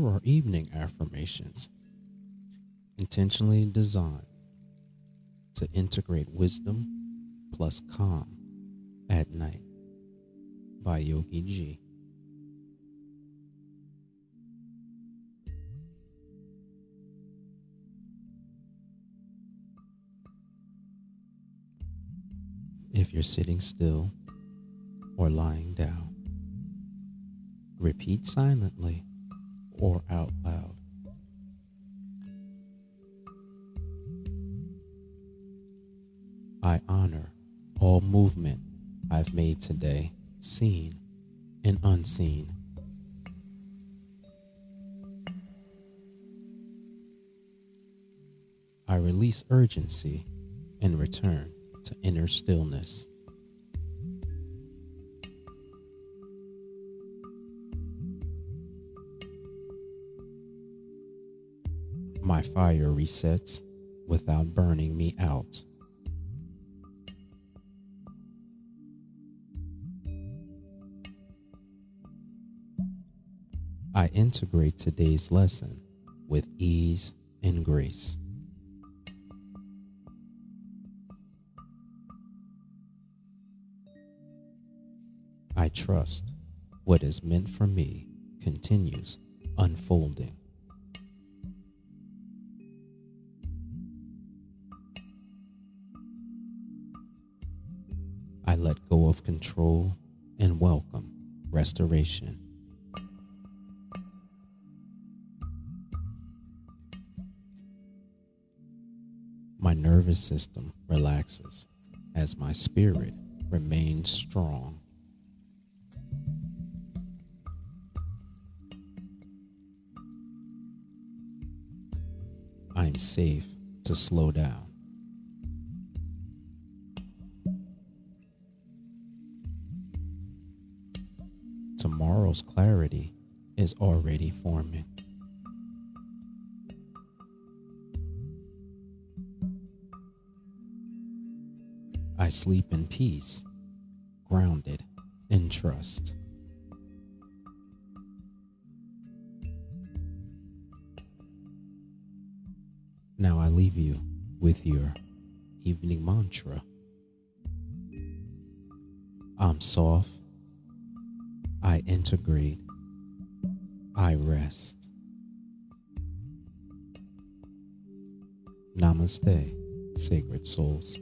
are evening affirmations, intentionally designed to integrate wisdom plus calm at night by Yogi G. If you're sitting still or lying down, repeat silently or out loud. I honor all movement I've made today, seen and unseen. I release urgency and return to inner stillness. My fire resets without burning me out. I integrate today's lesson with ease and grace. I trust what is meant for me continues unfolding. I let go of control and welcome restoration. My nervous system relaxes as my spirit remains strong. I'm safe to slow down. Tomorrow's clarity is already forming. I sleep in peace, grounded in trust. Now I leave you with your evening mantra. I'm soft, I integrate, I rest. Namaste, sacred souls.